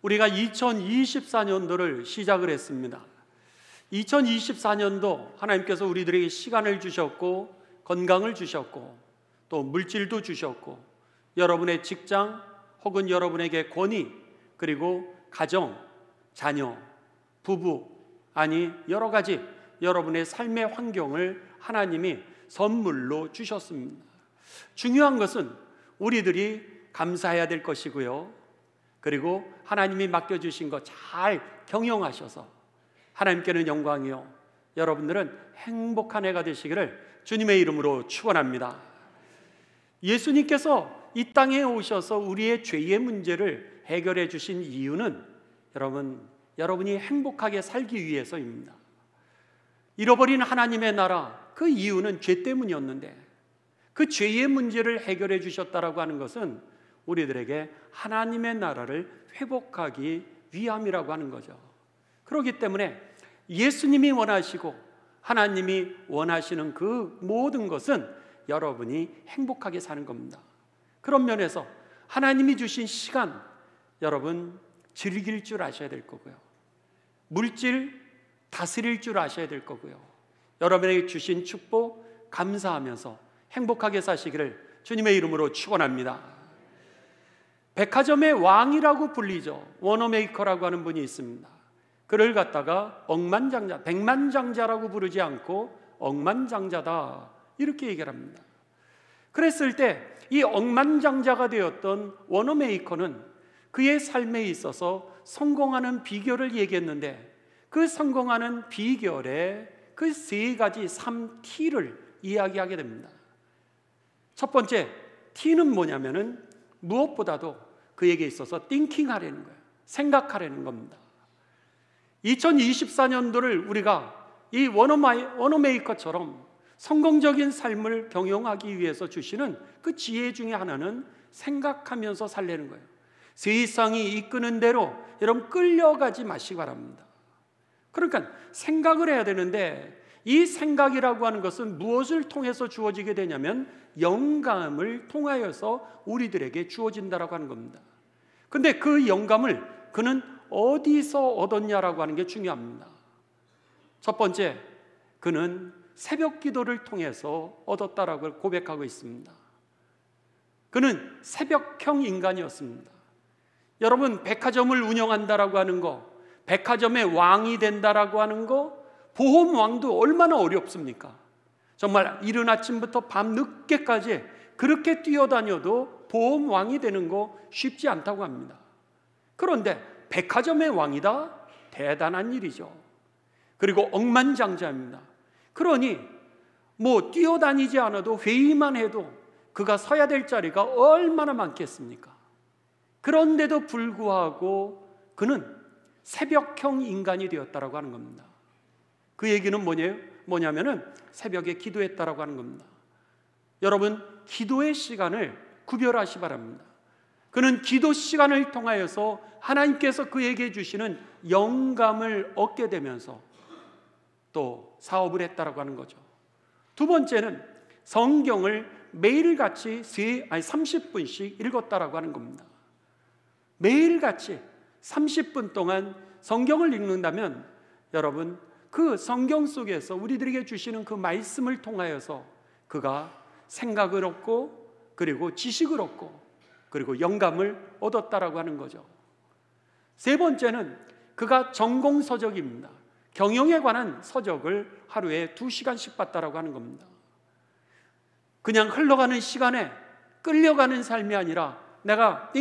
우리가 2024년도를 시작을 했습니다. 2024년도 하나님께서 우리들에게 시간을 주셨고 건강을 주셨고 또 물질도 주셨고 여러분의 직장 혹은 여러분에게 권위 그리고 가정, 자녀, 부부 아니 여러 가지 여러분의 삶의 환경을 하나님이 선물로 주셨습니다. 중요한 것은 우리들이 감사해야 될 것이고요. 그리고 하나님이 맡겨주신 거 잘 경영하셔서 하나님께는 영광이요 여러분들은 행복한 해가 되시기를 주님의 이름으로 축원합니다. 예수님께서 이 땅에 오셔서 우리의 죄의 문제를 해결해 주신 이유는 여러분이 행복하게 살기 위해서입니다. 잃어버린 하나님의 나라, 그 이유는 죄 때문이었는데 그 죄의 문제를 해결해 주셨다라고 하는 것은 우리들에게 하나님의 나라를 회복하기 위함이라고 하는 거죠. 그렇기 때문에 예수님이 원하시고 하나님이 원하시는 그 모든 것은 여러분이 행복하게 사는 겁니다. 그런 면에서 하나님이 주신 시간 여러분 즐길 줄 아셔야 될 거고요. 물질 다스릴 줄 아셔야 될 거고요. 여러분에게 주신 축복 감사하면서 행복하게 사시기를 주님의 이름으로 축원합니다. 백화점의 왕이라고 불리죠. 워너메이커라고 하는 분이 있습니다. 그를 갖다가 억만장자, 백만장자라고 부르지 않고 억만장자다 이렇게 얘기를 합니다. 그랬을 때 이 억만장자가 되었던 워너메이커는 그의 삶에 있어서 성공하는 비결을 얘기했는데 그 성공하는 비결의 그 세 가지 3T를 이야기하게 됩니다. 첫 번째 T는 뭐냐면은 무엇보다도 그에게 있어서 띵킹하라는 거예요. 생각하라는 겁니다. 2024년도를 우리가 이 워너메이커처럼 성공적인 삶을 경영하기 위해서 주시는 그 지혜 중에 하나는 생각하면서 살라는 거예요. 세상이 이끄는 대로 여러분 끌려가지 마시기 바랍니다. 그러니까 생각을 해야 되는데 이 생각이라고 하는 것은 무엇을 통해서 주어지게 되냐면 영감을 통하여서 우리들에게 주어진다라고 하는 겁니다. 근데 그 영감을 그는 어디서 얻었냐라고 하는 게 중요합니다. 첫 번째, 그는 새벽 기도를 통해서 얻었다라고 고백하고 있습니다. 그는 새벽형 인간이었습니다. 여러분 백화점을 운영한다라고 하는 거, 백화점의 왕이 된다라고 하는 거, 보험왕도 얼마나 어렵습니까? 정말 이른 아침부터 밤 늦게까지 그렇게 뛰어다녀도 보험왕이 되는 거 쉽지 않다고 합니다. 그런데 백화점의 왕이다? 대단한 일이죠. 그리고 억만장자입니다. 그러니 뭐 뛰어다니지 않아도 회의만 해도 그가 서야 될 자리가 얼마나 많겠습니까? 그런데도 불구하고 그는 새벽형 인간이 되었다라고 하는 겁니다. 그 얘기는 뭐냐면은 새벽에 기도했다라고 하는 겁니다. 여러분 기도의 시간을 구별하시 바랍니다. 그는 기도 시간을 통하여서 하나님께서 그에게 주시는 영감을 얻게 되면서 또 사업을 했다라고 하는 거죠. 두 번째는 성경을 매일같이 30분씩 읽었다라고 하는 겁니다. 매일같이 30분 동안 성경을 읽는다면 여러분 그 성경 속에서 우리들에게 주시는 그 말씀을 통하여서 그가 생각을 얻고 그리고 지식을 얻고 그리고 영감을 얻었다라고 하는 거죠. 세 번째는 그가 전공 서적입니다. 경영에 관한 서적을 하루에 2시간씩 봤다라고 하는 겁니다. 그냥 흘러가는 시간에 끌려가는 삶이 아니라 내가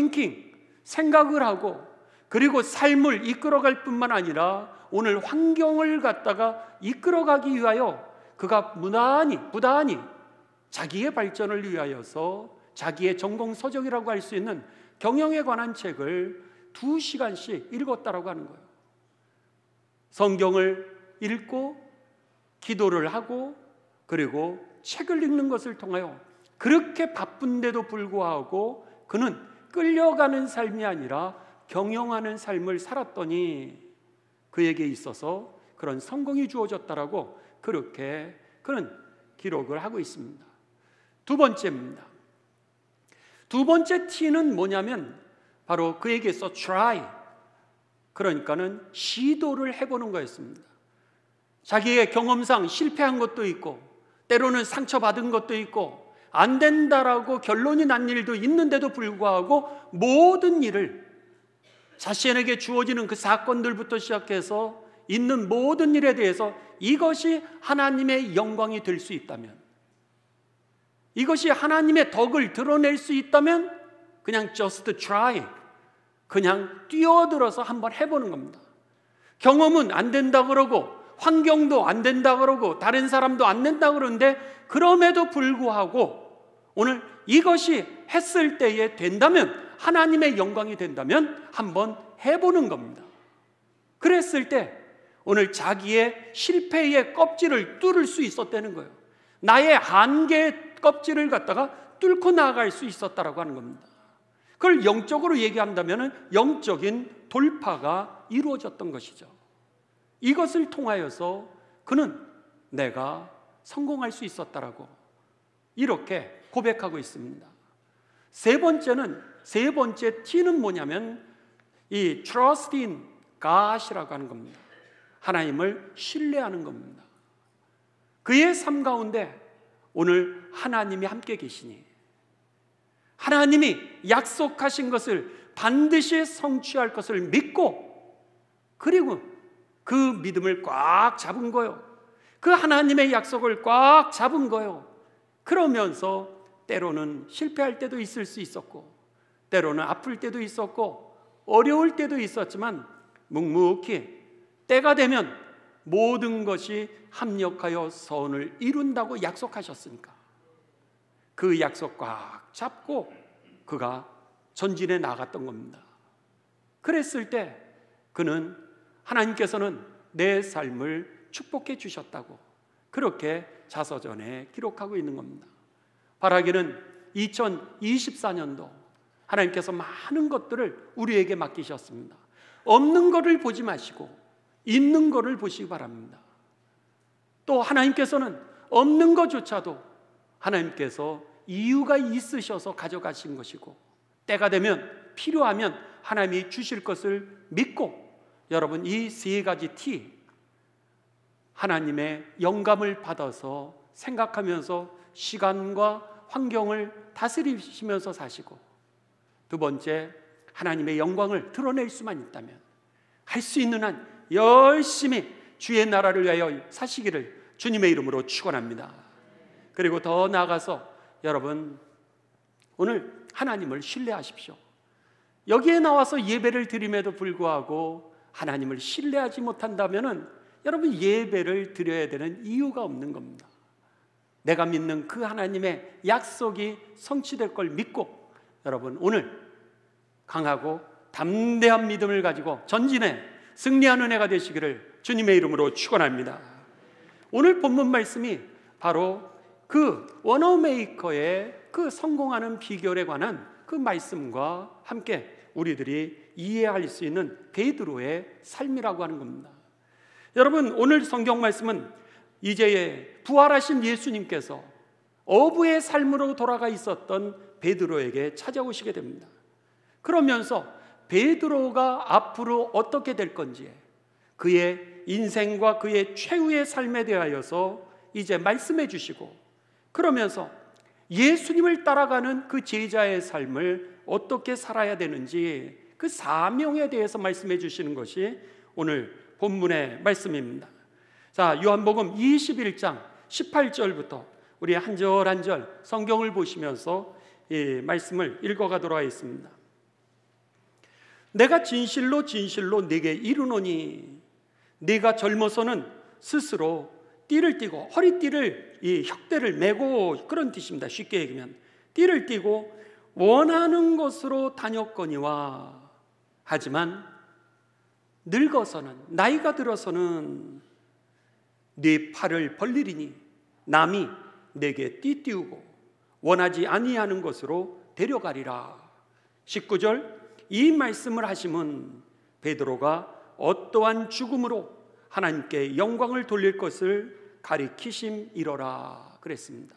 생각을 하고 그리고 삶을 이끌어갈 뿐만 아니라 오늘 환경을 갖다가 이끌어가기 위하여 그가 부단히 자기의 발전을 위하여서 자기의 전공 서적이라고 할 수 있는 경영에 관한 책을 2시간씩 읽었다라고 하는 거예요. 성경을 읽고 기도를 하고 그리고 책을 읽는 것을 통하여 그렇게 바쁜데도 불구하고 그는 끌려가는 삶이 아니라 경영하는 삶을 살았더니 그에게 있어서 그런 성공이 주어졌다라고 그렇게 그는 기록을 하고 있습니다. 두 번째입니다. 두 번째 T는 뭐냐면 바로 그에게서 try, 그러니까는 시도를 해보는 거였습니다. 자기의 경험상 실패한 것도 있고 때로는 상처받은 것도 있고 안 된다라고 결론이 난 일도 있는데도 불구하고 모든 일을 자신에게 주어지는 그 사건들부터 시작해서 있는 모든 일에 대해서 이것이 하나님의 영광이 될 수 있다면, 이것이 하나님의 덕을 드러낼 수 있다면 그냥 just try, 그냥 뛰어들어서 한번 해보는 겁니다. 경험은 안 된다 그러고 환경도 안 된다 그러고 다른 사람도 안 된다 그러는데 그럼에도 불구하고 오늘 이것이 했을 때에 된다면, 하나님의 영광이 된다면 한번 해보는 겁니다. 그랬을 때 오늘 자기의 실패의 껍질을 뚫을 수 있었다는 거예요. 나의 한계의 껍질을 갖다가 뚫고 나아갈 수 있었다라고 하는 겁니다. 그걸 영적으로 얘기한다면 영적인 돌파가 이루어졌던 것이죠. 이것을 통하여서 그는 내가 성공할 수 있었다라고 이렇게 고백하고 있습니다. 세 번째 T는 뭐냐면 이 trust in God이라고 하는 겁니다. 하나님을 신뢰하는 겁니다. 그의 삶 가운데 오늘 하나님이 함께 계시니, 하나님이 약속하신 것을 반드시 성취할 것을 믿고, 그리고 그 믿음을 꽉 잡은 거요. 그 하나님의 약속을 꽉 잡은 거요. 그러면서 때로는 실패할 때도 있을 수 있었고, 때로는 아플 때도 있었고, 어려울 때도 있었지만 묵묵히 때가 되면 모든 것이 합력하여 선을 이룬다고 약속하셨으니까 그 약속 꽉 잡고 그가 전진해 나갔던 겁니다. 그랬을 때 그는 하나님께서는 내 삶을 축복해 주셨다고 그렇게 자서전에 기록하고 있는 겁니다. 바라기는 2024년도 하나님께서 많은 것들을 우리에게 맡기셨습니다. 없는 것을 보지 마시고 있는 것을 보시기 바랍니다. 또 하나님께서는 없는 것조차도 하나님께서 이유가 있으셔서 가져가신 것이고, 때가 되면 필요하면 하나님이 주실 것을 믿고, 여러분 이 세 가지 T, 하나님의 영감을 받아서 생각하면서 시간과 환경을 다스리시면서 사시고, 두 번째 하나님의 영광을 드러낼 수만 있다면 할 수 있는 한 열심히 주의 나라를 위하여 사시기를 주님의 이름으로 축원합니다. 그리고 더 나아가서 여러분 오늘 하나님을 신뢰하십시오. 여기에 나와서 예배를 드림에도 불구하고 하나님을 신뢰하지 못한다면 여러분 예배를 드려야 되는 이유가 없는 겁니다. 내가 믿는 그 하나님의 약속이 성취될 걸 믿고 여러분 오늘 강하고 담대한 믿음을 가지고 전진해 승리하는 해가 되시기를 주님의 이름으로 축원합니다. 오늘 본문 말씀이 바로 그 워너메이커의 그 성공하는 비결에 관한 그 말씀과 함께 우리들이 이해할 수 있는 베드로의 삶이라고 하는 겁니다. 여러분 오늘 성경 말씀은 이제 부활하신 예수님께서 어부의 삶으로 돌아가 있었던 베드로에게 찾아오시게 됩니다. 그러면서 베드로가 앞으로 어떻게 될 건지 그의 인생과 그의 최후의 삶에 대하여서 이제 말씀해 주시고, 그러면서 예수님을 따라가는 그 제자의 삶을 어떻게 살아야 되는지 그 사명에 대해서 말씀해 주시는 것이 오늘 본문의 말씀입니다. 자, 요한복음 21장 18절부터 우리 한 절 한 절 성경을 보시면서 이 말씀을 읽어가도록 하겠습니다. 내가 진실로 진실로 네게 이르노니 네가 젊어서는 스스로 띠를 띠고, 허리띠를 이 혁대를 메고, 그런 뜻입니다. 쉽게 얘기하면 띠를 띠고 원하는 곳으로 다녔거니와, 하지만 늙어서는, 나이가 들어서는 네 팔을 벌리리니 남이 내게 띠띠우고 원하지 아니하는 곳으로 데려가리라. 19절 이 말씀을 하시면 베드로가 어떠한 죽음으로 하나님께 영광을 돌릴 것을 가리키심이로라 그랬습니다.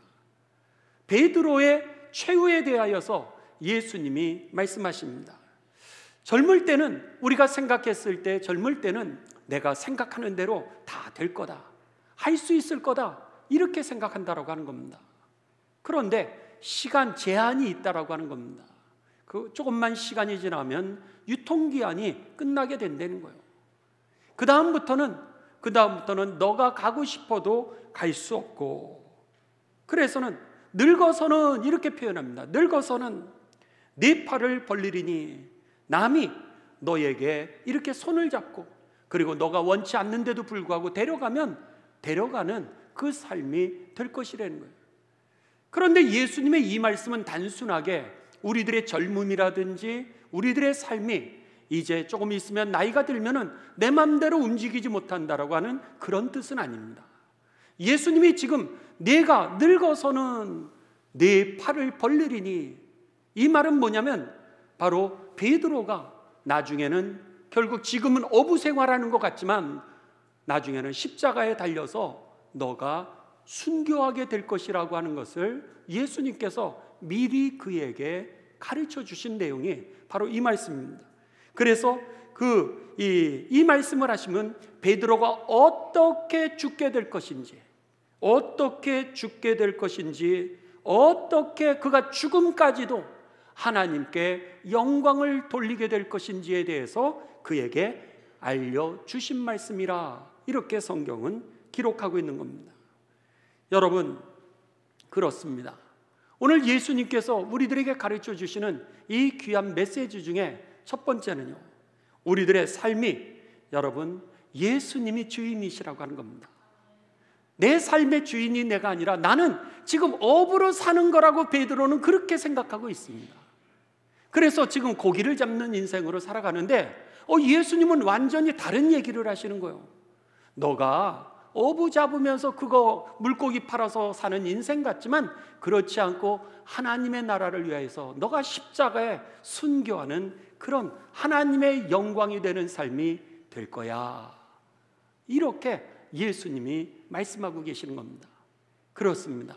베드로의 최후에 대하여서 예수님이 말씀하십니다. 젊을 때는 우리가 생각했을 때 젊을 때는 내가 생각하는 대로 다 될 거다, 할 수 있을 거다, 이렇게 생각한다라고 하는 겁니다. 그런데 시간 제한이 있다라고 하는 겁니다. 그 조금만 시간이 지나면 유통기한이 끝나게 된다는 거예요. 그 다음부터는 너가 가고 싶어도 갈 수 없고, 그래서는 늙어서는 이렇게 표현합니다. 늙어서는 네 팔을 벌리리니 남이 너에게 이렇게 손을 잡고, 그리고 너가 원치 않는데도 불구하고 데려가는 그 삶이 될 것이라는 거예요. 그런데 예수님의 이 말씀은 단순하게 우리들의 젊음이라든지 우리들의 삶이 이제 조금 있으면 나이가 들면은 내 맘대로 움직이지 못한다라고 하는 그런 뜻은 아닙니다. 예수님이 지금 내가 늙어서는 내 팔을 벌리리니, 이 말은 뭐냐면 바로 베드로가 나중에는, 결국 지금은 어부 생활하는 것 같지만 나중에는 십자가에 달려서 너가 순교하게 될 것이라고 하는 것을 예수님께서 미리 그에게 가르쳐 주신 내용이 바로 이 말씀입니다. 그래서 이 말씀을 하시면 베드로가 어떻게 죽게 될 것인지, 어떻게 그가 죽음까지도 하나님께 영광을 돌리게 될 것인지에 대해서 그에게 알려주신 말씀이라, 이렇게 성경은 기록하고 있는 겁니다. 여러분, 그렇습니다. 오늘 예수님께서 우리들에게 가르쳐 주시는 이 귀한 메시지 중에 첫 번째는요, 우리들의 삶이, 여러분, 예수님이 주인이시라고 하는 겁니다. 내 삶의 주인이 내가 아니라 나는 지금 업으로 사는 거라고 베드로는 그렇게 생각하고 있습니다. 그래서 지금 고기를 잡는 인생으로 살아가는데 예수님은 완전히 다른 얘기를 하시는 거예요. 너가 어부 잡으면서 그거 물고기 팔아서 사는 인생 같지만 그렇지 않고 하나님의 나라를 위해서 너가 십자가에 순교하는 그런 하나님의 영광이 되는 삶이 될 거야, 이렇게 예수님이 말씀하고 계시는 겁니다. 그렇습니다.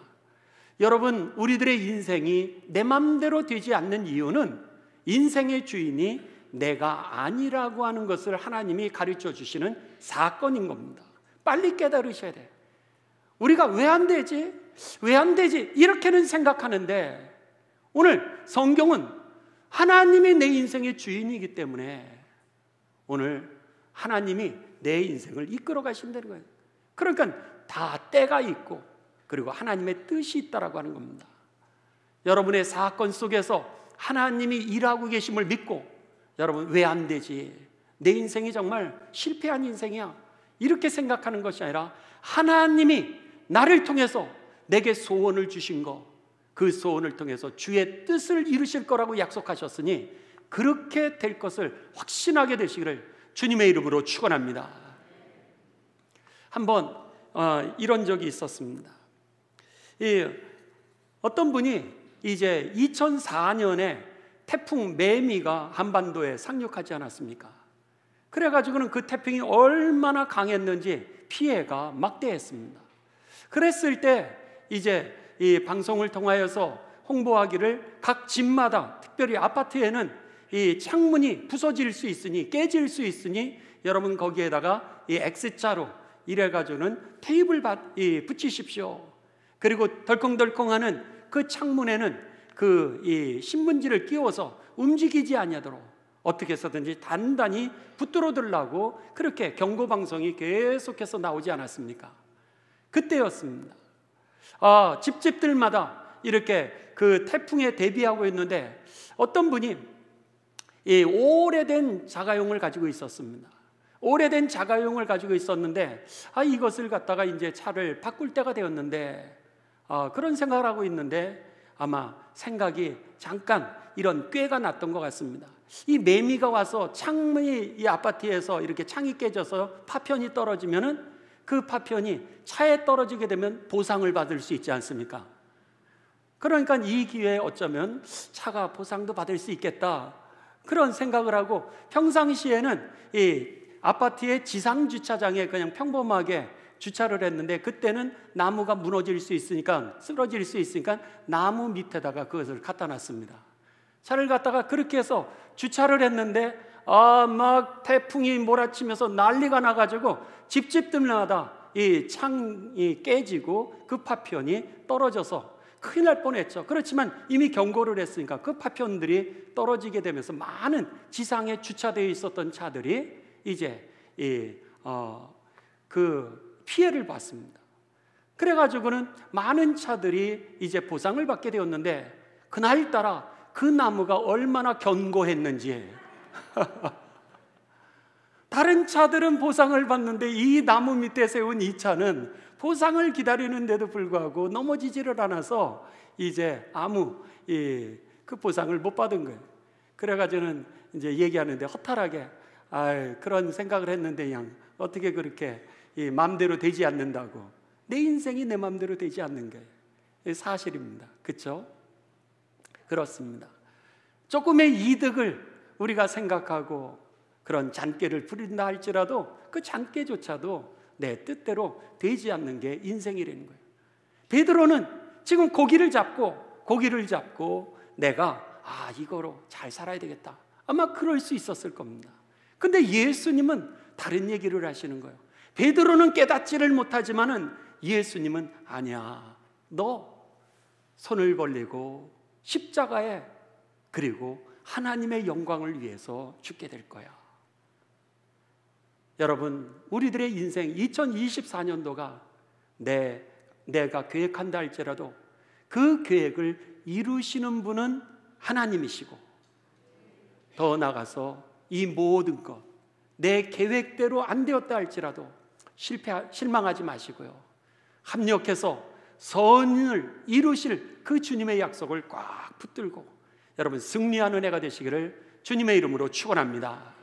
여러분, 우리들의 인생이 내 맘대로 되지 않는 이유는 인생의 주인이 내가 아니라고 하는 것을 하나님이 가르쳐 주시는 사건인 겁니다. 빨리 깨달으셔야 돼요. 우리가 왜 안 되지? 이렇게는 생각하는데, 오늘 성경은 하나님이 내 인생의 주인이기 때문에 오늘 하나님이 내 인생을 이끌어 가신다는 거예요. 그러니까 다 때가 있고, 그리고 하나님의 뜻이 있다라고 하는 겁니다. 여러분의 사건 속에서 하나님이 일하고 계심을 믿고, 여러분 왜 안 되지? 내 인생이 정말 실패한 인생이야, 이렇게 생각하는 것이 아니라 하나님이 나를 통해서 내게 소원을 주신 거, 그 소원을 통해서 주의 뜻을 이루실 거라고 약속하셨으니 그렇게 될 것을 확신하게 되시기를 주님의 이름으로 축원합니다. 한번 이런 적이 있었습니다. 어떤 분이 이제 2004년에 태풍 매미가 한반도에 상륙하지 않았습니까? 그래가지고는 그 태풍이 얼마나 강했는지 피해가 막대했습니다. 그랬을 때 이제 이 방송을 통하여서 홍보하기를, 각 집마다, 특별히 아파트에는 이 창문이 부서질 수 있으니, 깨질 수 있으니 여러분 거기에다가 이 X자로 이래가지고는 테이블 붙이십시오. 그리고 덜컹덜컹하는 그 창문에는 이 신문지를 끼워서 움직이지 아니하도록 어떻게 해서든지 단단히 붙들어 두려고 그렇게 경고 방송이 계속해서 나오지 않았습니까? 그때였습니다. 집들마다 이렇게 그 태풍에 대비하고 있는데 어떤 분이 이 오래된 자가용을 가지고 있었습니다. 오래된 자가용을 가지고 있었는데 이것을 갖다가 이제 차를 바꿀 때가 되었는데 그런 생각을 하고 있는데 아마 생각이 잠깐 이런 꾀가 났던 것 같습니다. 이 매미가 와서 창문이, 이 아파트에서 이렇게 창이 깨져서 파편이 떨어지면은 그 파편이 차에 떨어지게 되면 보상을 받을 수 있지 않습니까? 그러니까 이 기회에 어쩌면 차가 보상도 받을 수 있겠다, 그런 생각을 하고 평상시에는 이 아파트의 지상 주차장에 그냥 평범하게 주차를 했는데, 그때는 나무가 무너질 수 있으니까, 쓰러질 수 있으니까 나무 밑에다가 그것을 갖다 놨습니다. 차를 갖다가 그렇게 해서 주차를 했는데 막 태풍이 몰아치면서 난리가 나가지고 집집들마다 이 창이 깨지고 그 파편이 떨어져서 큰일 날 뻔했죠. 그렇지만 이미 경고를 했으니까 그 파편들이 떨어지게 되면서 많은 지상에 주차되어 있었던 차들이 이제 그 피해를 봤습니다. 그래가지고는 많은 차들이 이제 보상을 받게 되었는데, 그날따라 그 나무가 얼마나 견고했는지 다른 차들은 보상을 받는데 이 나무 밑에 세운 이 차는 보상을 기다리는데도 불구하고 넘어지지를 않아서 이제 아무 그 보상을 못 받은 거예요. 그래가지고는 이제 얘기하는데 허탈하게 그런 생각을 했는데 어떻게 그렇게 마음대로 되지 않는다고. 내 인생이 내 마음대로 되지 않는 게 사실입니다. 그렇죠? 그렇습니다. 조금의 이득을 우리가 생각하고 그런 잔꾀를 부린다 할지라도 그 잔꾀조차도 내 뜻대로 되지 않는 게 인생이라는 거예요. 베드로는 지금 고기를 잡고 내가 이거로 잘 살아야 되겠다, 아마 그럴 수 있었을 겁니다. 근데 예수님은 다른 얘기를 하시는 거예요. 베드로는 깨닫지를 못하지만은 예수님은 아니야, 너 손을 벌리고 십자가에 그리고 하나님의 영광을 위해서 죽게 될 거야. 여러분, 우리들의 인생 2024년도가 내가 계획한다 할지라도 그 계획을 이루시는 분은 하나님이시고, 더 나아가서 이 모든 것 내 계획대로 안 되었다 할지라도 실망하지 마시고요, 합력해서 선을 이루실 그 주님의 약속을 꽉 붙들고 여러분 승리하는 해가 되시기를 주님의 이름으로 축원합니다.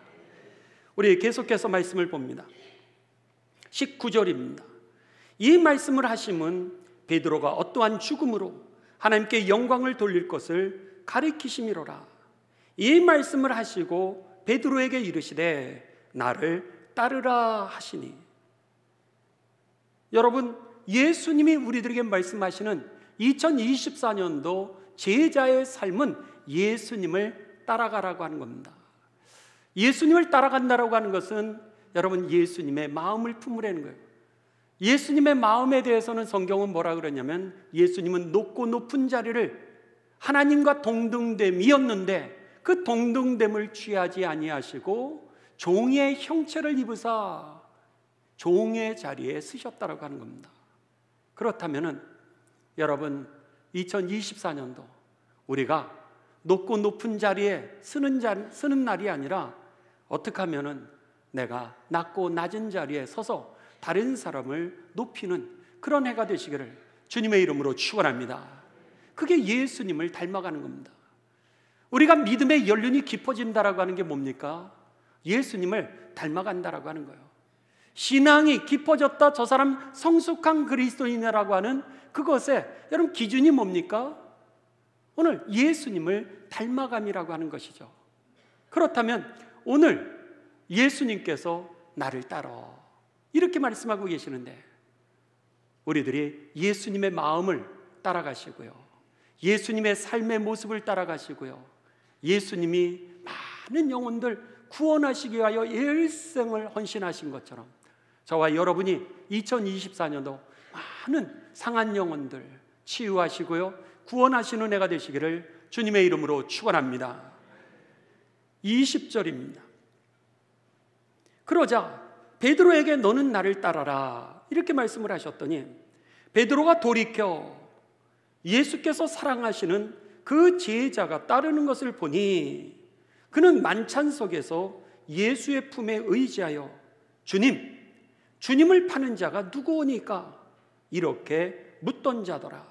우리 계속해서 말씀을 봅니다. 19절입니다. 이 말씀을 하심은 베드로가 어떠한 죽음으로 하나님께 영광을 돌릴 것을 가리키심이로라. 이 말씀을 하시고 베드로에게 이르시되 나를 따르라 하시니. 여러분, 예수님이 우리들에게 말씀하시는 2024년도 제자의 삶은 예수님을 따라가라고 하는 겁니다. 예수님을 따라간다라고 하는 것은 여러분 예수님의 마음을 품으라는 거예요. 예수님의 마음에 대해서는 성경은 뭐라 그러냐면 예수님은 높고 높은 자리를 하나님과 동등됨이었는데 그 동등됨을 취하지 아니하시고 종의 형체를 입으사 종의 자리에 쓰셨다라고 하는 겁니다. 그렇다면은 여러분 2024년도 우리가 높고 높은 자리에 쓰는 날이 아니라 어떻게 하면은 내가 낮고 낮은 자리에 서서 다른 사람을 높이는 그런 해가 되시기를 주님의 이름으로 축원합니다. 그게 예수님을 닮아가는 겁니다. 우리가 믿음의 연륜이 깊어진다라고 하는 게 뭡니까? 예수님을 닮아간다라고 하는 거예요. 신앙이 깊어졌다, 저 사람 성숙한 그리스도인이라고 하는 그것에 여러분 기준이 뭡니까? 오늘 예수님을 닮아감이라고 하는 것이죠. 그렇다면 오늘 예수님께서 나를 따라 이렇게 말씀하고 계시는데 우리들이 예수님의 마음을 따라가시고요, 예수님의 삶의 모습을 따라가시고요, 예수님이 많은 영혼들 구원하시기 위하여 일생을 헌신하신 것처럼 저와 여러분이 2024년도 많은 상한 영혼들 치유하시고요 구원하시는 해가 되시기를 주님의 이름으로 축원합니다. 20절입니다. 그러자 베드로에게 너는 나를 따라라 이렇게 말씀을 하셨더니 베드로가 돌이켜 예수께서 사랑하시는 그 제자가 따르는 것을 보니 그는 만찬 속에서 예수의 품에 의지하여 주님을 파는 자가 누구오니까 이렇게 묻던 자더라.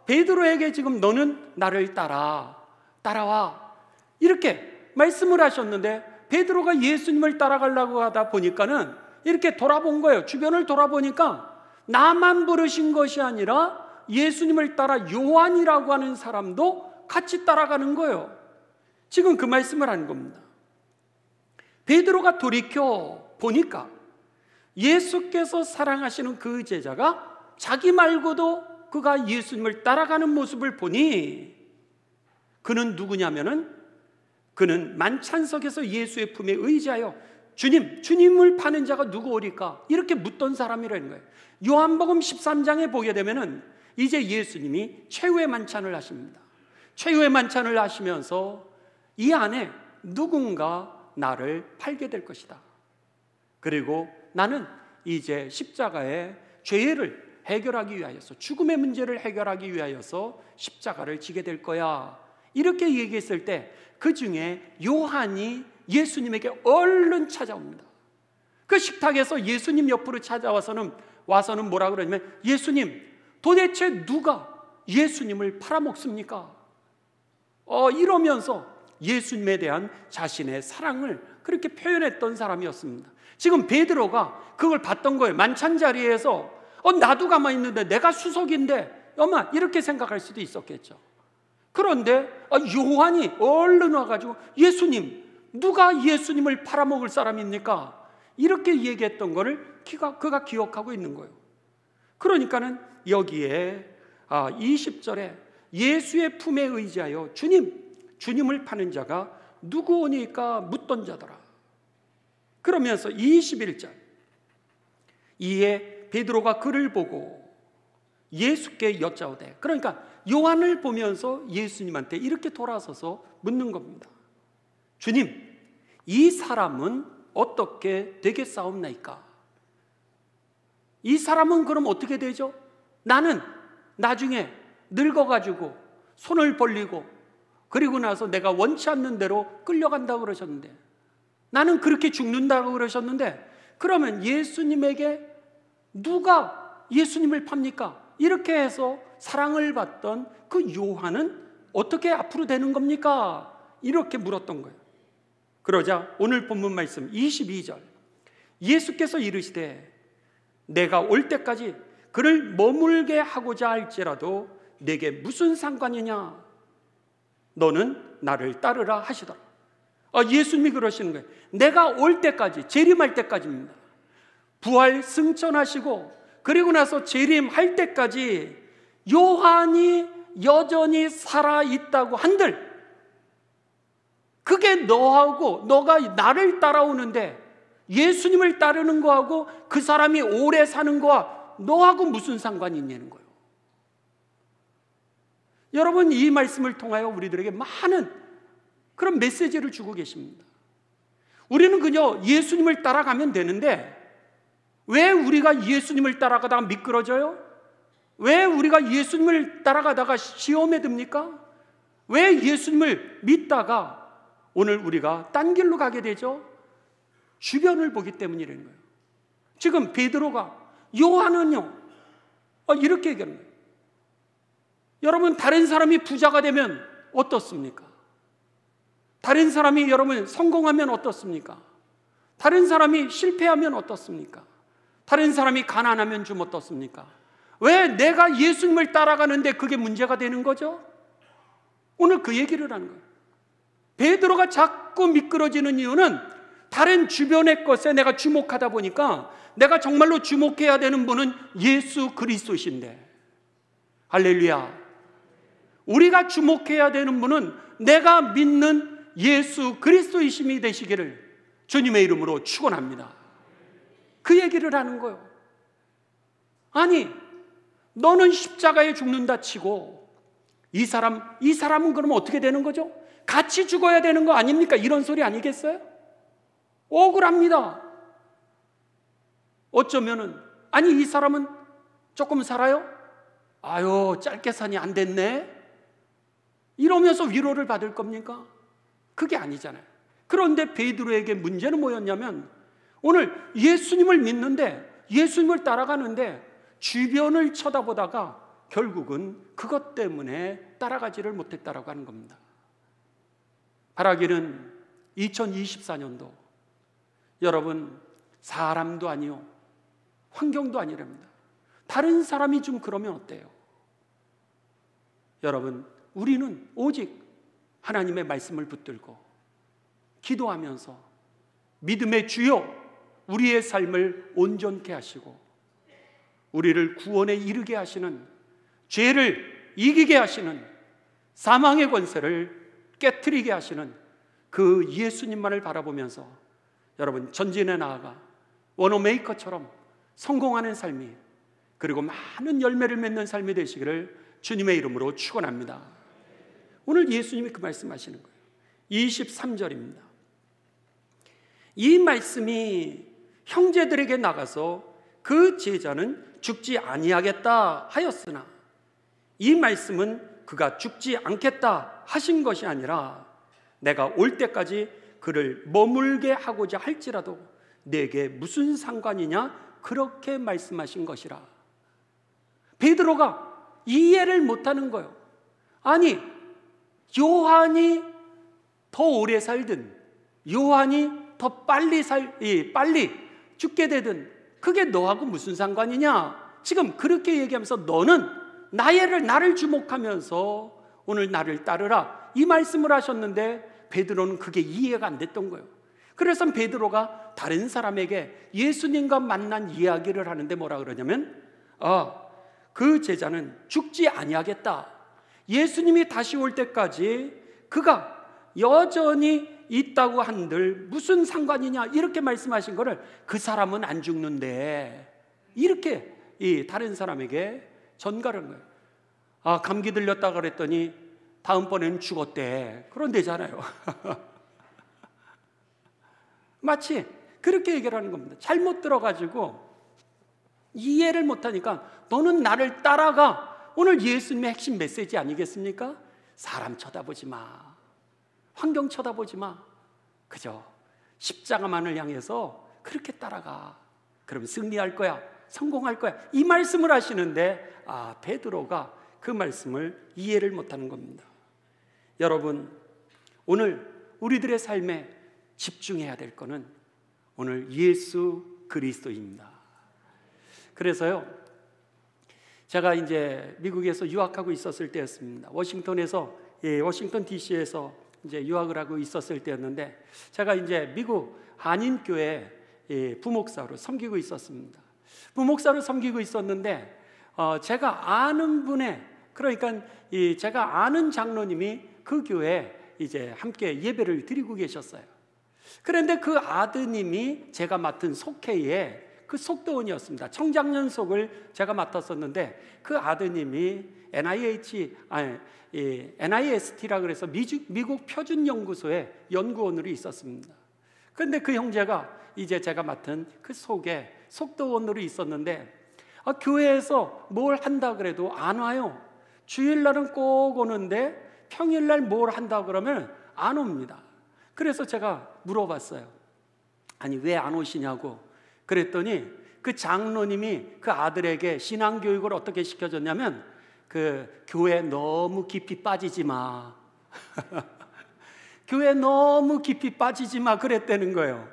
베드로에게 지금 너는 나를 따라와 이렇게 말씀을 하셨는데 베드로가 예수님을 따라가려고 하다 보니까는 이렇게 돌아본 거예요. 주변을 돌아보니까 나만 부르신 것이 아니라 예수님을 따라 요한이라고 하는 사람도 같이 따라가는 거예요. 지금 그 말씀을 하는 겁니다. 베드로가 돌이켜 보니까 예수께서 사랑하시는 그 제자가 자기 말고도 그가 예수님을 따라가는 모습을 보니 그는 누구냐면은 그는 만찬석에서 예수의 품에 의지하여 주님을 파는 자가 누구오리까? 이렇게 묻던 사람이라는 거예요. 요한복음 13장에 보게 되면은 이제 예수님이 최후의 만찬을 하십니다. 최후의 만찬을 하시면서 이 안에 누군가 나를 팔게 될 것이다. 그리고 나는 이제 십자가의 죄를 해결하기 위하여서, 죽음의 문제를 해결하기 위하여서 십자가를 지게 될 거야. 이렇게 얘기했을 때 그 중에 요한이 예수님에게 얼른 찾아옵니다. 그 식탁에서 예수님 옆으로 찾아와서는 뭐라 그러냐면, 예수님, 도대체 누가 예수님을 팔아먹습니까? 이러면서 예수님에 대한 자신의 사랑을 그렇게 표현했던 사람이었습니다. 지금 베드로가 그걸 봤던 거예요. 만찬 자리에서 나도 가만히 있는데 내가 수석인데 엄마, 이렇게 생각할 수도 있었겠죠. 그런데 요한이 얼른 와가지고, 예수님, 누가 예수님을 팔아먹을 사람입니까? 이렇게 얘기했던 거를 그가 기억하고 있는 거예요. 그러니까는 여기에 20절에 예수의 품에 의지하여 주님을 파는 자가 누구오니까 묻던 자더라. 그러면서 21절, 이에 베드로가 그를 보고 예수께 여짜오되, 그러니까 요한을 보면서 예수님한테 이렇게 돌아서서 묻는 겁니다. 주님, 이 사람은 어떻게 되겠사옵나이까? 이 사람은 그럼 어떻게 되죠? 나는 나중에 늙어가지고 손을 벌리고 그리고 나서 내가 원치 않는 대로 끌려간다고 그러셨는데, 나는 그렇게 죽는다고 그러셨는데, 그러면 예수님에게 누가 예수님을 팝니까? 이렇게 해서 사랑을 받던 그 요한은 어떻게 앞으로 되는 겁니까? 이렇게 물었던 거예요. 그러자 오늘 본문 말씀 22절, 예수께서 이르시되 내가 올 때까지 그를 머물게 하고자 할지라도 내게 무슨 상관이냐? 너는 나를 따르라 하시더라. 예수님이 그러시는 거예요. 내가 올 때까지, 재림할 때까지입니다. 부활 승천하시고 그리고 나서 재림할 때까지 요한이 여전히 살아있다고 한들, 그게 너가 나를 따라오는데 예수님을 따르는 거하고 그 사람이 오래 사는 거와 너하고 무슨 상관이 있냐는 거예요. 여러분, 이 말씀을 통하여 우리들에게 많은 그런 메시지를 주고 계십니다. 우리는 그저 예수님을 따라가면 되는데 왜 우리가 예수님을 따라가다가 미끄러져요? 왜 우리가 예수님을 따라가다가 시험에 듭니까? 왜 예수님을 믿다가 오늘 우리가 딴 길로 가게 되죠? 주변을 보기 때문이라는 거예요. 지금 베드로가, 요한은요 이렇게 얘기하는 거예요. 여러분, 다른 사람이 부자가 되면 어떻습니까? 다른 사람이 여러분 성공하면 어떻습니까? 다른 사람이 실패하면 어떻습니까? 다른 사람이 가난하면 좀 어떻습니까? 왜 내가 예수님을 따라가는데 그게 문제가 되는 거죠? 오늘 그 얘기를 하는 거예요. 베드로가 자꾸 미끄러지는 이유는 다른 주변의 것에 내가 주목하다 보니까 내가 정말로 주목해야 되는 분은 예수 그리스도이신데, 할렐루야, 우리가 주목해야 되는 분은 내가 믿는 예수 그리스도이심이 되시기를 주님의 이름으로 축원합니다. 그 얘기를 하는 거예요. 아니, 너는 십자가에 죽는다 치고 이 사람은 그러면 어떻게 되는 거죠? 같이 죽어야 되는 거 아닙니까? 이런 소리 아니겠어요? 억울합니다. 어쩌면은, 아니, 이 사람은 조금 살아요? 아유, 짧게 사니 안 됐네, 이러면서 위로를 받을 겁니까? 그게 아니잖아요. 그런데 베드로에게 문제는 뭐였냐면, 오늘 예수님을 믿는데, 예수님을 따라가는데 주변을 쳐다보다가 결국은 그것 때문에 따라가지를 못했다라고 하는 겁니다. 바라기는 2024년도 여러분, 사람도 아니요 환경도 아니랍니다. 다른 사람이 좀 그러면 어때요? 여러분, 우리는 오직 하나님의 말씀을 붙들고 기도하면서 믿음의 주여 우리의 삶을 온전케 하시고 우리를 구원에 이르게 하시는, 죄를 이기게 하시는 사망의 권세를 깨트리게 하시는 그 예수님만을 바라보면서 여러분 전진해 나아가 원어메이커처럼 성공하는 삶이, 그리고 많은 열매를 맺는 삶이 되시기를 주님의 이름으로 축원합니다. 오늘 예수님이 그 말씀하시는 거예요. 23절입니다. 이 말씀이 형제들에게 나가서 그 제자는 죽지 아니하겠다 하였으나, 이 말씀은 그가 죽지 않겠다 하신 것이 아니라 내가 올 때까지 그를 머물게 하고자 할지라도 내게 무슨 상관이냐, 그렇게 말씀하신 것이라. 베드로가 이해를 못하는 거예요. 아니, 요한이 더 오래 살든 요한이 더 빨리 죽게 되든 그게 너하고 무슨 상관이냐. 지금 그렇게 얘기하면서 너는 나를 주목하면서 오늘 나를 따르라, 이 말씀을 하셨는데 베드로는 그게 이해가 안 됐던 거예요. 그래서 베드로가 다른 사람에게 예수님과 만난 이야기를 하는데 뭐라 그러냐면, 그 제자는 죽지 아니하겠다, 예수님이 다시 올 때까지 그가 여전히 있다고 한들 무슨 상관이냐, 이렇게 말씀하신 거를 그 사람은 안 죽는데 이렇게 다른 사람에게 전가한 거예요. 감기 들렸다 그랬더니 다음번에는 죽었대, 그런 데잖아요. 마치 그렇게 얘기를 하는 겁니다. 잘못 들어가지고 이해를 못하니까 너는 나를 따라가, 오늘 예수님의 핵심 메시지 아니겠습니까? 사람 쳐다보지 마, 환경 쳐다보지 마, 그저 십자가만을 향해서 그렇게 따라가. 그러면 승리할 거야, 성공할 거야, 이 말씀을 하시는데 베드로가 그 말씀을 이해를 못하는 겁니다. 여러분, 오늘 우리들의 삶에 집중해야 될 거는 오늘 예수 그리스도입니다. 그래서요, 제가 이제 미국에서 유학하고 있었을 때였습니다. 워싱턴 DC에서 이제 유학을 하고 있었을 때였는데, 제가 이제 미국 한인교회 부목사로 섬기고 있었습니다. 부목사로 섬기고 있었는데, 제가 아는 분의, 그러니까 제가 아는 장로님이 그 교회에 이제 함께 예배를 드리고 계셨어요. 그런데 그 아드님이 제가 맡은 속회에 그 속도원이었습니다. 청장년속을 제가 맡았었는데, 그 아드님이 NIST라 그래서 미국 표준연구소의 연구원으로 있었습니다. 그런데 그 형제가 이제 제가 맡은 그 속에 속도원으로 있었는데, 교회에서 뭘 한다 그래도 안 와요. 주일날은 꼭 오는데 평일날 뭘 한다 그러면 안 옵니다. 그래서 제가 물어봤어요. 아니, 왜 안 오시냐고. 그랬더니 그 장로님이 그 아들에게 신앙교육을 어떻게 시켜줬냐면, 그 교회 너무 깊이 빠지지 마. 교회 너무 깊이 빠지지 마 그랬다는 거예요.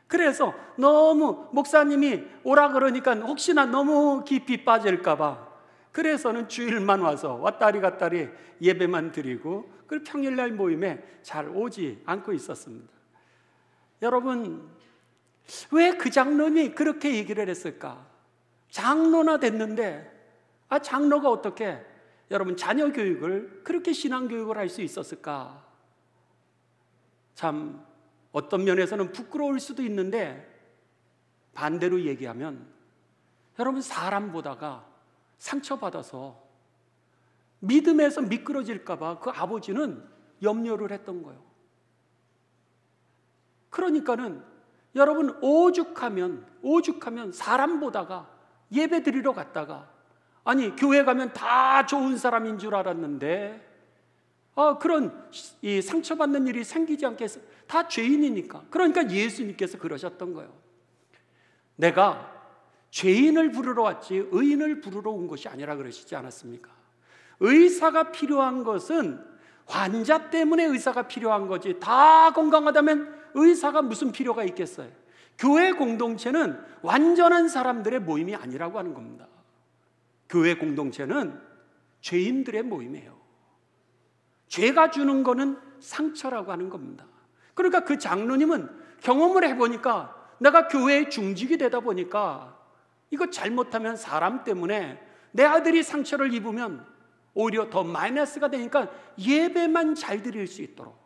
그래서 너무 목사님이 오라 그러니까 혹시나 너무 깊이 빠질까 봐, 그래서는 주일만 와서 왔다리 갔다리 예배만 드리고 그 평일날 모임에 잘 오지 않고 있었습니다. 여러분, 왜 그 장로님이 그렇게 얘기를 했을까? 장로나 됐는데 장로가 어떻게 여러분 자녀 교육을, 그렇게 신앙 교육을 할 수 있었을까? 참 어떤 면에서는 부끄러울 수도 있는데, 반대로 얘기하면 여러분, 사람 보다가 상처받아서 믿음에서 미끄러질까 봐 그 아버지는 염려를 했던 거예요. 그러니까는 여러분, 오죽하면 사람 보다가 예배 드리러 갔다가, 아니 교회 가면 다 좋은 사람인 줄 알았는데 그런 이 상처받는 일이 생기지 않게 해서 다 죄인이니까. 그러니까 예수님께서 그러셨던 거예요. 내가 죄인을 부르러 왔지 의인을 부르러 온 것이 아니라 그러시지 않았습니까? 의사가 필요한 것은 환자 때문에 의사가 필요한 거지, 다 건강하다면 의사가 무슨 필요가 있겠어요? 교회 공동체는 완전한 사람들의 모임이 아니라고 하는 겁니다. 교회 공동체는 죄인들의 모임이에요. 죄가 주는 거는 상처라고 하는 겁니다. 그러니까 그 장로님은 경험을 해보니까, 내가 교회에 중직이 되다 보니까 이거 잘못하면 사람 때문에 내 아들이 상처를 입으면 오히려 더 마이너스가 되니까 예배만 잘 드릴 수 있도록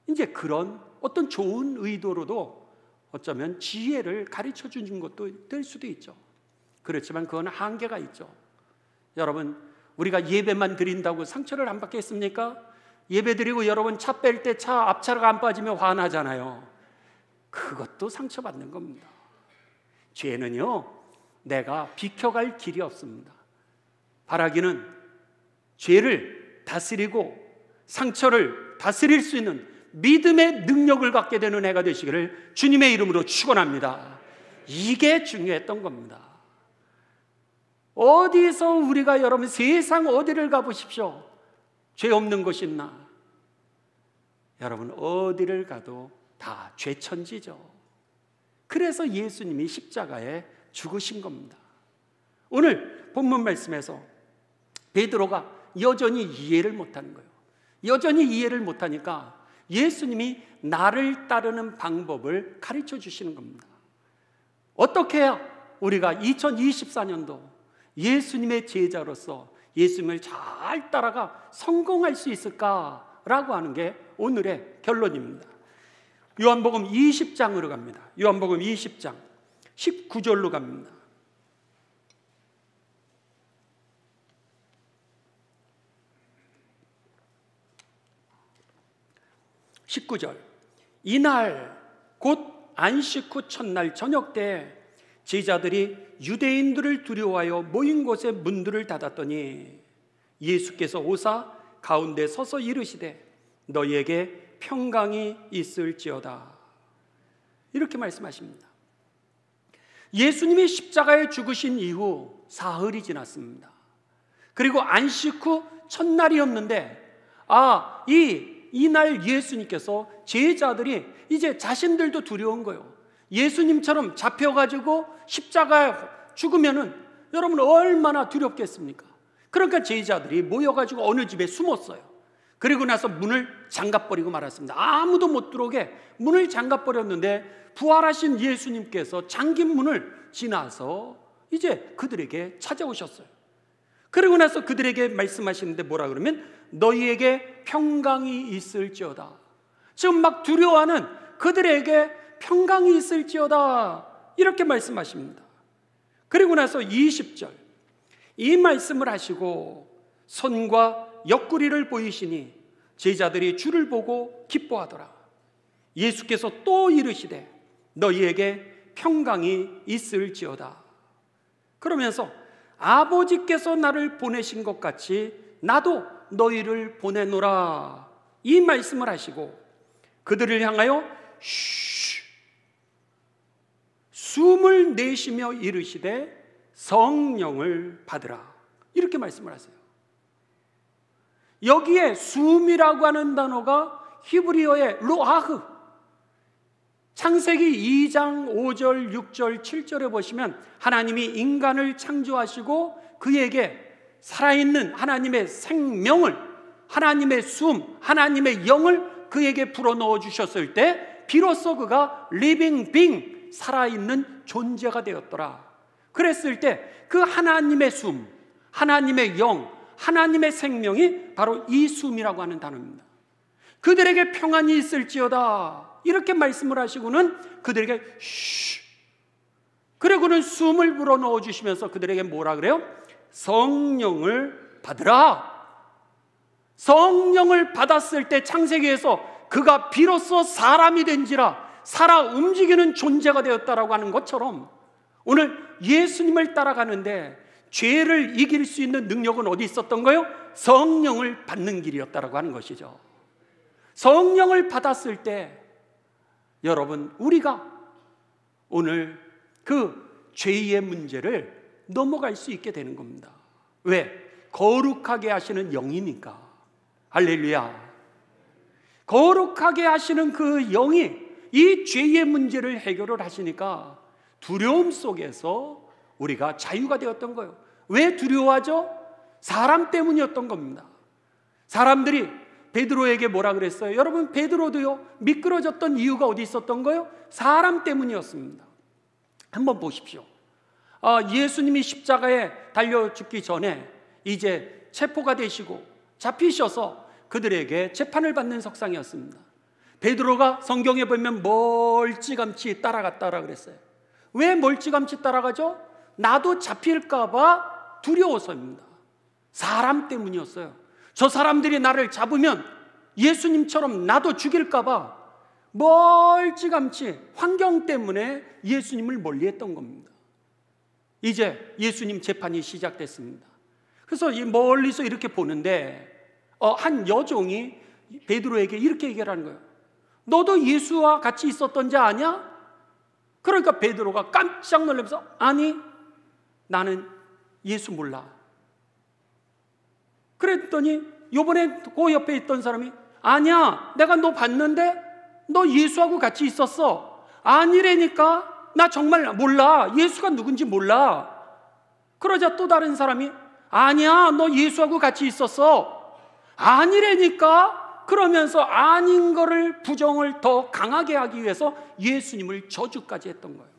이제 그런 어떤 좋은 의도로도 어쩌면 지혜를 가르쳐 주는 것도 될 수도 있죠. 그렇지만 그건 한계가 있죠. 여러분, 우리가 예배만 드린다고 상처를 안 받겠습니까? 예배 드리고 여러분 차 뺄 때 차 앞차가 안 빠지면 화나잖아요. 그것도 상처받는 겁니다. 죄는요, 내가 비켜갈 길이 없습니다. 바라기는 죄를 다스리고 상처를 다스릴 수 있는 믿음의 능력을 갖게 되는 해가 되시기를 주님의 이름으로 축원합니다. 이게 중요했던 겁니다. 어디서 우리가 여러분 세상 어디를 가보십시오. 죄 없는 곳이 있나? 여러분 어디를 가도 다 죄천지죠. 그래서 예수님이 십자가에 죽으신 겁니다. 오늘 본문 말씀에서 베드로가 여전히 이해를 못하는 거예요. 여전히 이해를 못하니까 예수님이 나를 따르는 방법을 가르쳐 주시는 겁니다. 어떻게 해야 우리가 2024년도 예수님의 제자로서 예수님을 잘 따라가 성공할 수 있을까라고 하는 게 오늘의 결론입니다. 요한복음 20장으로 갑니다. 요한복음 20장 19절로 갑니다. 19절, 이날 곧 안식 후 첫날 저녁 때 제자들이 유대인들을 두려워하여 모인 곳에 문들을 닫았더니 예수께서 오사 가운데 서서 이르시되 너희에게 평강이 있을지어다. 이렇게 말씀하십니다. 예수님이 십자가에 죽으신 이후 사흘이 지났습니다. 그리고 안식 후 첫날이었는데 이날 예수님께서 제자들이 이제 자신들도 두려운 거예요. 예수님처럼 잡혀가지고 십자가에 죽으면은 여러분 얼마나 두렵겠습니까? 그러니까 제자들이 모여가지고 어느 집에 숨었어요. 그리고 나서 문을 잠가버리고 말았습니다. 아무도 못 들어오게 문을 잠가버렸는데 부활하신 예수님께서 잠긴 문을 지나서 이제 그들에게 찾아오셨어요. 그리고 나서 그들에게 말씀하시는데 뭐라 그러면 너희에게 평강이 있을지어다. 지금 막 두려워하는 그들에게 평강이 있을지어다 이렇게 말씀하십니다. 그리고 나서 20절, 이 말씀을 하시고 손과 옆구리를 보이시니 제자들이 주를 보고 기뻐하더라. 예수께서 또 이르시되 너희에게 평강이 있을지어다. 그러면서 아버지께서 나를 보내신 것 같이 나도 너희를 보내노라 이 말씀을 하시고 그들을 향하여 숨을 내쉬며 이르시되 성령을 받으라 이렇게 말씀을 하세요. 여기에 숨이라고 하는 단어가 히브리어의 루아흐, 창세기 2장 5절 6절 7절에 보시면 하나님이 인간을 창조하시고 그에게 살아있는 하나님의 생명을, 하나님의 숨, 하나님의 영을 그에게 불어넣어 주셨을 때 비로소 그가 리빙 빙, 살아있는 존재가 되었더라. 그랬을 때 그 하나님의 숨, 하나님의 영, 하나님의 생명이 바로 이 숨이라고 하는 단어입니다. 그들에게 평안이 있을지어다 이렇게 말씀을 하시고는 그들에게 그리고는 숨을 불어넣어 주시면서 그들에게 뭐라 그래요? 성령을 받으라. 성령을 받았을 때 창세기에서 그가 비로소 사람이 된지라 살아 움직이는 존재가 되었다라고 하는 것처럼 오늘 예수님을 따라가는데 죄를 이길 수 있는 능력은 어디 있었던 거예요? 성령을 받는 길이었다라고 하는 것이죠. 성령을 받았을 때 여러분 우리가 오늘 그 죄의 문제를 넘어갈 수 있게 되는 겁니다. 왜? 거룩하게 하시는 영이니까. 할렐루야. 거룩하게 하시는 그 영이 이 죄의 문제를 해결을 하시니까 두려움 속에서 우리가 자유가 되었던 거예요. 왜 두려워하죠? 사람 때문이었던 겁니다. 사람들이 베드로에게 뭐라 그랬어요? 여러분 베드로도요 미끄러졌던 이유가 어디 있었던 거예요? 사람 때문이었습니다. 한번 보십시오. 예수님이 십자가에 달려 죽기 전에 이제 체포가 되시고 잡히셔서 그들에게 재판을 받는 석상이었습니다. 베드로가 성경에 보면 멀찌감치 따라갔다라 그랬어요. 왜 멀찌감치 따라가죠? 나도 잡힐까 봐 두려워서입니다. 사람 때문이었어요. 저 사람들이 나를 잡으면 예수님처럼 나도 죽일까 봐 멀찌감치 환경 때문에 예수님을 멀리했던 겁니다. 이제 예수님 재판이 시작됐습니다. 그래서 멀리서 이렇게 보는데 한 여종이 베드로에게 이렇게 얘기를 하는 거예요. 너도 예수와 같이 있었던 자 아니야? 그러니까 베드로가 깜짝 놀라면서 아니, 나는 예수 몰라. 그랬더니 요번에 그 옆에 있던 사람이 아니야, 내가 너 봤는데 너 예수하고 같이 있었어. 아니라니까, 나 정말 몰라. 예수가 누군지 몰라. 그러자 또 다른 사람이 아니야, 너 예수하고 같이 있었어. 아니라니까. 그러면서 아닌 거를 부정을 더 강하게 하기 위해서 예수님을 저주까지 했던 거예요.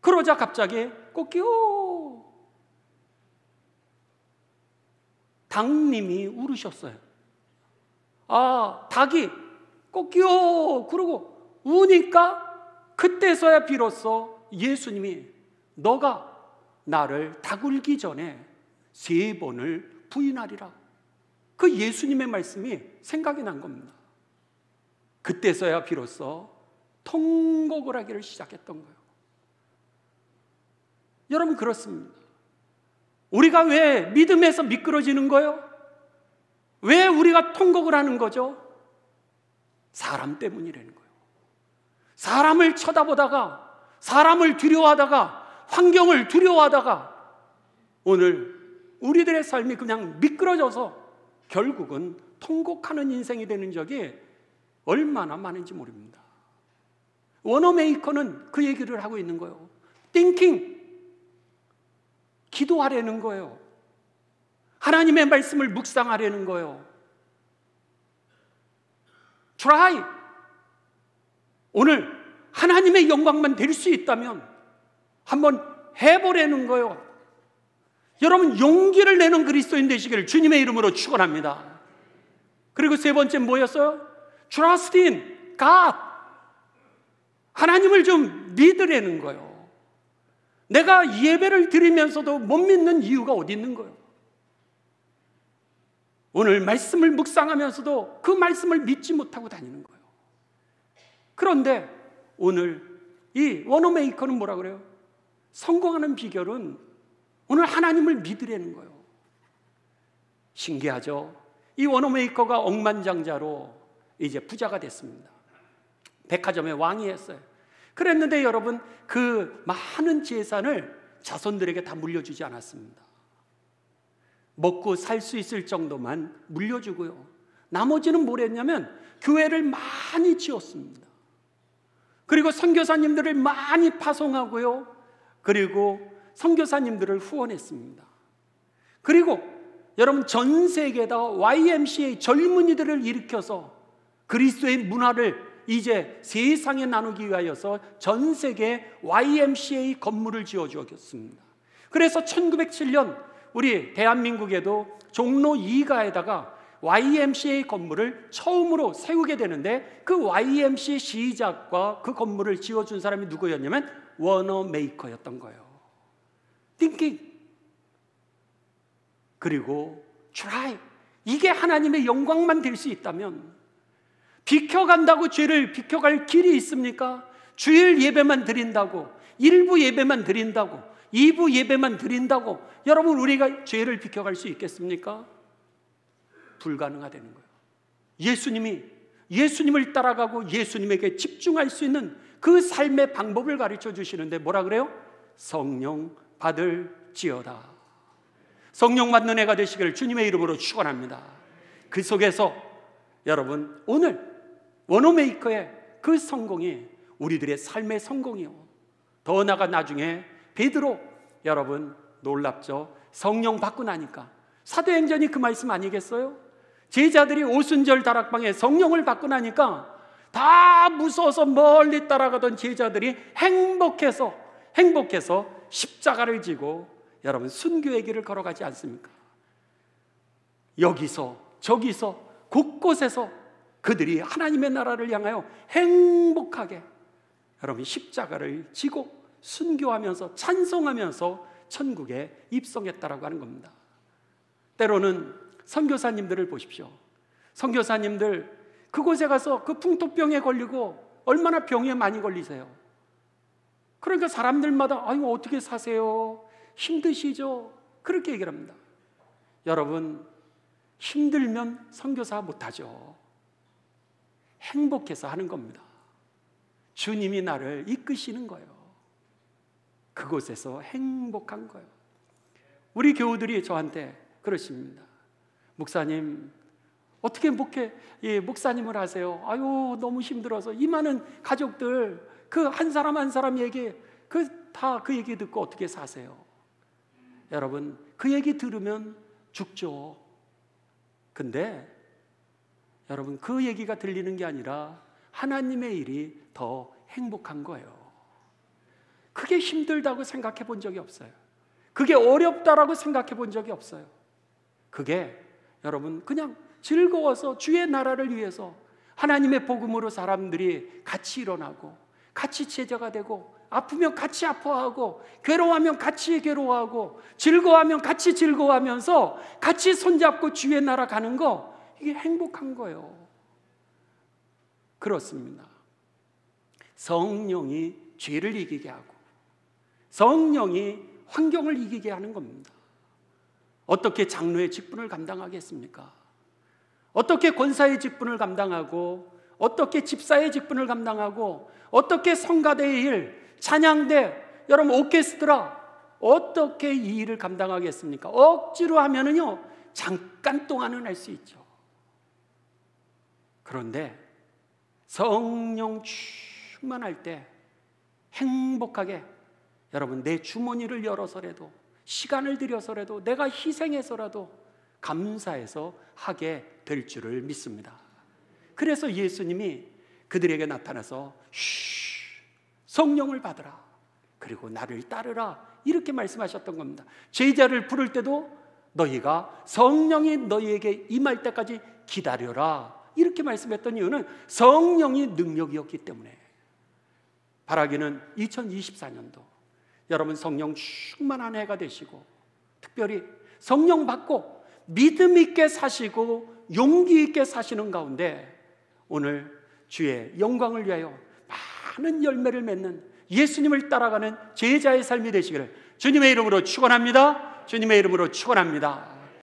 그러자 갑자기 꼬끼요, 닭님이 울으셨어요. 닭이 꼬끼요 그러고 우니까 그때서야 비로소 예수님이 너가 나를 닭 울기 전에 3번을 부인하리라, 그 예수님의 말씀이 생각이 난 겁니다. 그때서야 비로소 통곡을 하기를 시작했던 거예요. 여러분, 그렇습니다. 우리가 왜 믿음에서 미끄러지는 거예요? 왜 우리가 통곡을 하는 거죠? 사람 때문이라는 거예요. 사람을 쳐다보다가, 사람을 두려워하다가, 환경을 두려워하다가 오늘 우리들의 삶이 그냥 미끄러져서 결국은 통곡하는 인생이 되는 적이 얼마나 많은지 모릅니다. 워너메이커는 그 얘기를 하고 있는 거예요. Thinking, 기도하려는 거예요. 하나님의 말씀을 묵상하려는 거예요. Try, 오늘 하나님의 영광만 될 수 있다면 한번 해보려는 거예요. 여러분, 용기를 내는 그리스도인 되시기를 주님의 이름으로 축원합니다. 그리고 3번째 뭐였어요? Trust in God, 하나님을 좀 믿으려는 거예요. 내가 예배를 드리면서도 못 믿는 이유가 어디 있는 거예요? 오늘 말씀을 묵상하면서도 그 말씀을 믿지 못하고 다니는 거예요. 그런데 오늘 이 워너메이커는 뭐라 그래요? 성공하는 비결은 오늘 하나님을 믿으려는 거예요. 신기하죠? 이 워너메이커가 억만장자로 이제 부자가 됐습니다. 백화점의 왕이 했어요. 그랬는데 여러분, 그 많은 재산을 자손들에게 다 물려주지 않았습니다. 먹고 살 수 있을 정도만 물려주고요. 나머지는 뭘 했냐면 교회를 많이 지었습니다. 그리고 선교사님들을 많이 파송하고요. 그리고 선교사님들을 후원했습니다. 그리고 여러분, 전 세계에다 YMCA 젊은이들을 일으켜서 그리스도의 문화를 이제 세상에 나누기 위하여서 전 세계에 YMCA 건물을 지어주었습니다. 그래서 1907년 우리 대한민국에도 종로 2가에다가 YMCA 건물을 처음으로 세우게 되는데, 그 YMCA 시작과 그 건물을 지어준 사람이 누구였냐면 워너메이커였던 거예요. Thinking, 그리고 Try, 이게 하나님의 영광만 될 수 있다면, 비켜간다고 죄를 비켜갈 길이 있습니까? 주일 예배만 드린다고, 일부 예배만 드린다고, 2부 예배만 드린다고 여러분 우리가 죄를 비켜갈 수 있겠습니까? 불가능하다는 거예요. 예수님을 따라가고 예수님에게 집중할 수 있는 그 삶의 방법을 가르쳐 주시는데 뭐라 그래요? 성령 받을지어다. 성령 받는 애가 되시기를 주님의 이름으로 축원합니다. 그 속에서 여러분, 오늘 워너메이커의 그 성공이 우리들의 삶의 성공이요. 더 나아가 나중에 베드로, 여러분 놀랍죠? 성령 받고 나니까 사도행전이 그 말씀 아니겠어요? 제자들이 오순절 다락방에 성령을 받고 나니까 다 무서워서 멀리 따라가던 제자들이 행복해서 십자가를 지고 여러분 순교의 길을 걸어가지 않습니까? 여기서 저기서 곳곳에서 그들이 하나님의 나라를 향하여 행복하게 여러분 십자가를 지고 순교하면서 찬송하면서 천국에 입성했다라고 하는 겁니다. 때로는 선교사님들을 보십시오. 선교사님들 그곳에 가서 그 풍토병에 걸리고 얼마나 병에 많이 걸리세요. 그러니까 사람들마다 아유 어떻게 사세요? 힘드시죠? 그렇게 얘기를 합니다. 여러분 힘들면 선교사 못하죠. 행복해서 하는 겁니다. 주님이 나를 이끄시는 거예요. 그곳에서 행복한 거예요. 우리 교우들이 저한테 그러십니다. 목사님 어떻게 목사님을 하세요? 아유 너무 힘들어서 이 많은 가족들 그 한 사람 한 사람 얘기 다 그 얘기 듣고 어떻게 사세요? 여러분 그 얘기 들으면 죽죠. 근데 여러분 그 얘기가 들리는 게 아니라 하나님의 일이 더 행복한 거예요. 그게 힘들다고 생각해 본 적이 없어요. 그게 어렵다라고 생각해 본 적이 없어요. 그게 여러분 그냥 즐거워서 주의 나라를 위해서 하나님의 복음으로 사람들이 같이 일어나고 같이 제자가 되고 아프면 같이 아파하고 괴로워하면 같이 괴로워하고 즐거워하면 같이 즐거워하면서 같이 손잡고 주의 나라 가는 거 이게 행복한 거예요. 그렇습니다. 성령이 죄를 이기게 하고 성령이 환경을 이기게 하는 겁니다. 어떻게 장로의 직분을 감당하겠습니까? 어떻게 권사의 직분을 감당하고 어떻게 집사의 직분을 감당하고 어떻게 성가대의 일, 찬양대, 여러분 오케스트라 어떻게 이 일을 감당하겠습니까? 억지로 하면은요 잠깐 동안은 할 수 있죠. 그런데 성령 충만할 때 행복하게 여러분 내 주머니를 열어서라도 시간을 들여서라도 내가 희생해서라도 감사해서 하게 될 줄을 믿습니다. 그래서 예수님이 그들에게 나타나서 성령을 받으라 그리고 나를 따르라 이렇게 말씀하셨던 겁니다. 제자를 부를 때도 너희가 성령이 너희에게 임할 때까지 기다려라 이렇게 말씀했던 이유는 성령이 능력이었기 때문에. 바라기는 2024년도 여러분 성령 충만한 해가 되시고 특별히 성령 받고 믿음 있게 사시고 용기 있게 사시는 가운데 오늘 주의 영광을 위하여 많은 열매를 맺는 예수님을 따라가는 제자의 삶이 되시기를 주님의 이름으로 축원합니다. 주님의 이름으로 축원합니다.